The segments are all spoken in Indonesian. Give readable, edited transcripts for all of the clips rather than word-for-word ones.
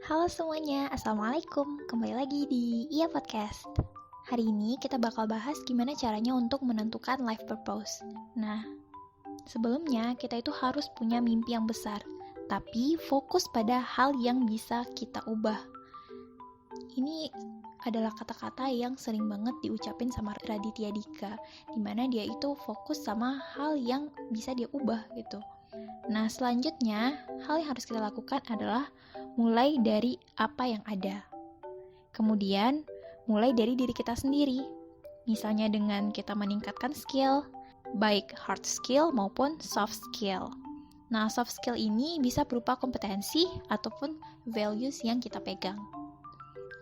Halo semuanya, Assalamualaikum. Kembali lagi di Iya Podcast. Hari ini kita bakal bahas gimana caranya untuk menentukan life purpose. Nah, sebelumnya kita itu harus punya mimpi yang besar, tapi fokus pada hal yang bisa kita ubah. Ini adalah kata-kata yang sering banget diucapin sama Raditya Dika, dimana dia itu fokus sama hal yang bisa dia ubah gitu. Nah, selanjutnya, hal yang harus kita lakukan adalah mulai dari apa yang ada. Kemudian, mulai dari diri kita sendiri. Misalnya dengan kita meningkatkan skill, baik hard skill maupun soft skill. Nah, soft skill ini bisa berupa kompetensi ataupun values yang kita pegang.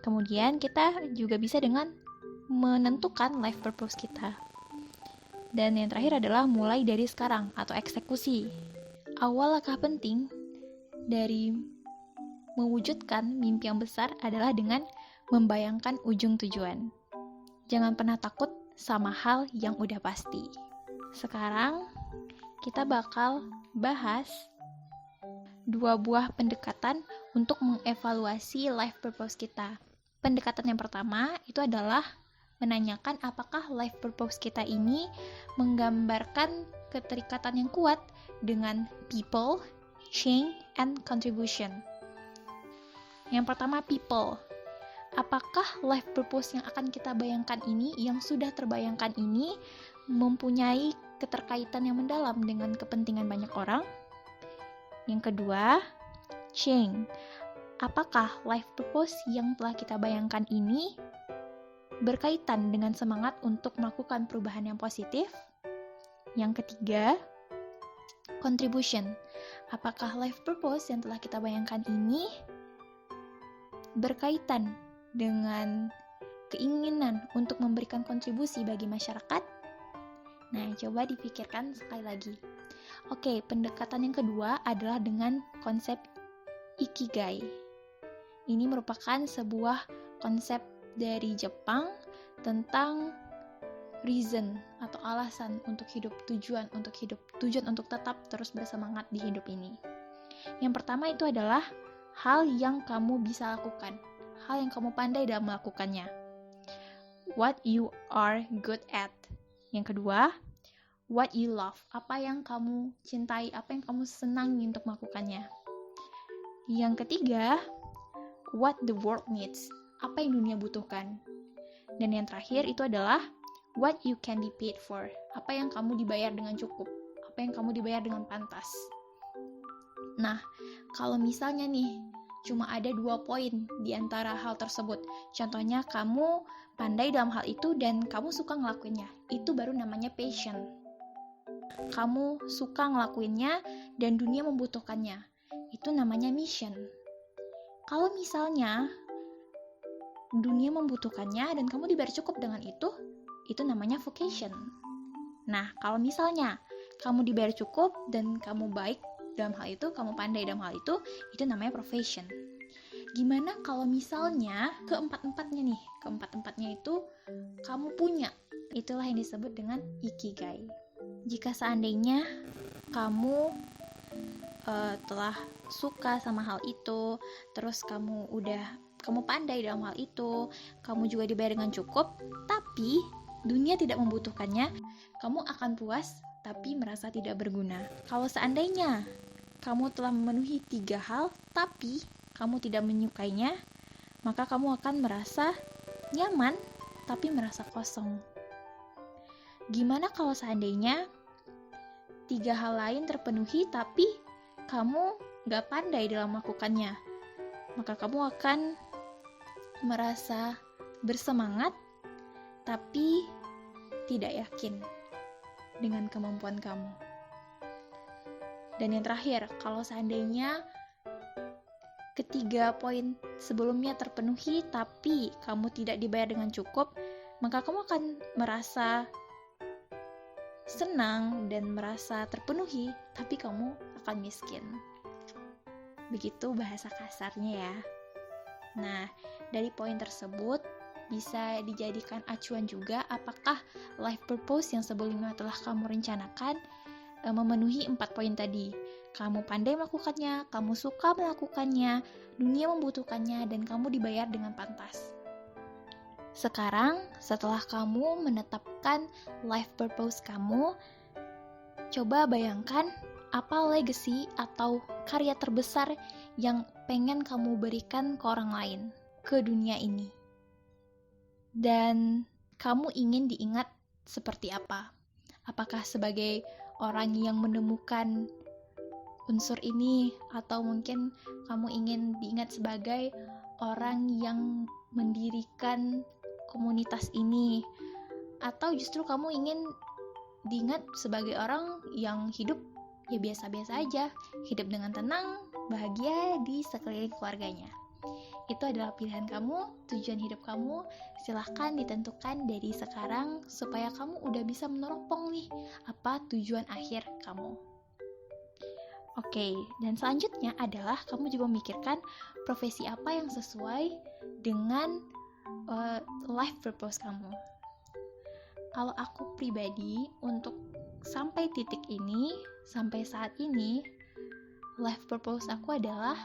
Kemudian, kita juga bisa dengan menentukan life purpose kita. Dan yang terakhir adalah mulai dari sekarang atau eksekusi. Awal langkah penting dari mewujudkan mimpi yang besar adalah dengan membayangkan ujung tujuan. Jangan pernah takut sama hal yang udah pasti. Sekarang kita bakal bahas dua buah pendekatan untuk mengevaluasi life purpose kita. Pendekatan yang pertama itu adalah menanyakan apakah life purpose kita ini menggambarkan keterikatan yang kuat dengan people, change, and contribution. Yang pertama, people. Apakah life purpose yang akan kita bayangkan ini, yang sudah terbayangkan ini, mempunyai keterkaitan yang mendalam dengan kepentingan banyak orang? Yang kedua, change. Apakah life purpose yang telah kita bayangkan ini berkaitan dengan semangat untuk melakukan perubahan yang positif? Yang ketiga, contribution. Apakah life purpose yang telah kita bayangkan ini berkaitan dengan keinginan untuk memberikan kontribusi bagi masyarakat? Nah, coba dipikirkan sekali lagi. Oke, pendekatan yang kedua adalah dengan konsep ikigai. Ini merupakan sebuah konsep dari Jepang tentang reason atau alasan untuk hidup, tujuan untuk tetap terus bersemangat di hidup ini. Yang pertama itu adalah hal yang kamu bisa lakukan, hal yang kamu pandai dalam melakukannya. What you are good at. Yang kedua, what you love, apa yang kamu cintai, apa yang kamu senangi untuk melakukannya. Yang ketiga, what the world needs, apa yang dunia butuhkan. Dan yang terakhir itu adalah what you can be paid for, apa yang kamu dibayar dengan cukup, apa yang kamu dibayar dengan pantas. Nah, kalau misalnya nih cuma ada 2 poin di antara hal tersebut, contohnya kamu pandai dalam hal itu dan kamu suka ngelakuinnya, itu baru namanya passion. Kamu suka ngelakuinnya dan dunia membutuhkannya, itu namanya mission. Kalau misalnya dunia membutuhkannya dan kamu dibayar cukup dengan itu namanya vocation. Nah, kalau misalnya kamu dibayar cukup dan kamu baik dalam hal itu, kamu pandai dalam hal itu namanya profession. Gimana kalau misalnya keempat-empatnya itu kamu punya, itulah yang disebut dengan ikigai. Jika seandainya kamu telah suka sama hal itu, terus kamu pandai dalam hal itu, kamu juga dibayar dengan cukup, tapi dunia tidak membutuhkannya, kamu akan puas tapi merasa tidak berguna. Kalau seandainya kamu telah memenuhi 3 hal tapi kamu tidak menyukainya, maka kamu akan merasa nyaman tapi merasa kosong. Gimana kalau seandainya 3 hal lain terpenuhi tapi kamu gak pandai dalam melakukannya? Maka kamu akan merasa bersemangat tapi tidak yakin dengan kemampuan kamu. Dan yang terakhir, kalau seandainya ketiga poin sebelumnya terpenuhi tapi kamu tidak dibayar dengan cukup, maka kamu akan merasa senang dan merasa terpenuhi, tapi kamu akan miskin. Begitu bahasa kasarnya ya. Nah, dari poin tersebut bisa dijadikan acuan juga apakah life purpose yang sebelumnya telah kamu rencanakan memenuhi 4 poin tadi. Kamu pandai melakukannya, kamu suka melakukannya, dunia membutuhkannya, dan kamu dibayar dengan pantas. Sekarang, setelah kamu menetapkan life purpose kamu, coba bayangkan apa legacy atau karya terbesar yang pengen kamu berikan ke orang lain, ke dunia ini. Dan kamu ingin diingat seperti apa? Apakah sebagai orang yang menemukan unsur ini, atau mungkin kamu ingin diingat sebagai orang yang mendirikan komunitas ini, atau justru kamu ingin diingat sebagai orang yang hidup ya biasa-biasa aja, hidup dengan tenang, bahagia di sekeliling keluarganya. Itu adalah pilihan kamu, tujuan hidup kamu. Silahkan ditentukan dari sekarang supaya kamu udah bisa meneropong nih apa tujuan akhir kamu. Oke, dan selanjutnya adalah kamu juga memikirkan profesi apa yang sesuai dengan life purpose kamu. Kalau aku pribadi, untuk sampai titik ini, sampai saat ini, life purpose aku adalah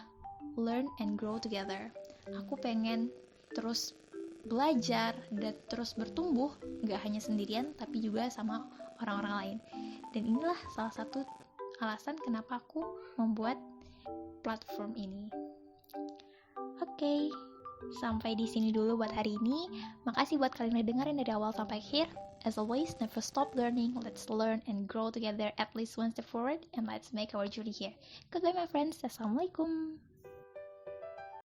learn and grow together. Aku pengen terus belajar dan terus bertumbuh, gak hanya sendirian, tapi juga sama orang-orang lain. Dan inilah salah satu alasan kenapa aku membuat platform ini. Oke, sampai di sini dulu buat hari ini. Makasih buat kalian yang dengerin dari awal sampai akhir. As always, never stop learning. Let's learn and grow together at least one step forward, and let's make our journey here. Goodbye my friends. Assalamualaikum.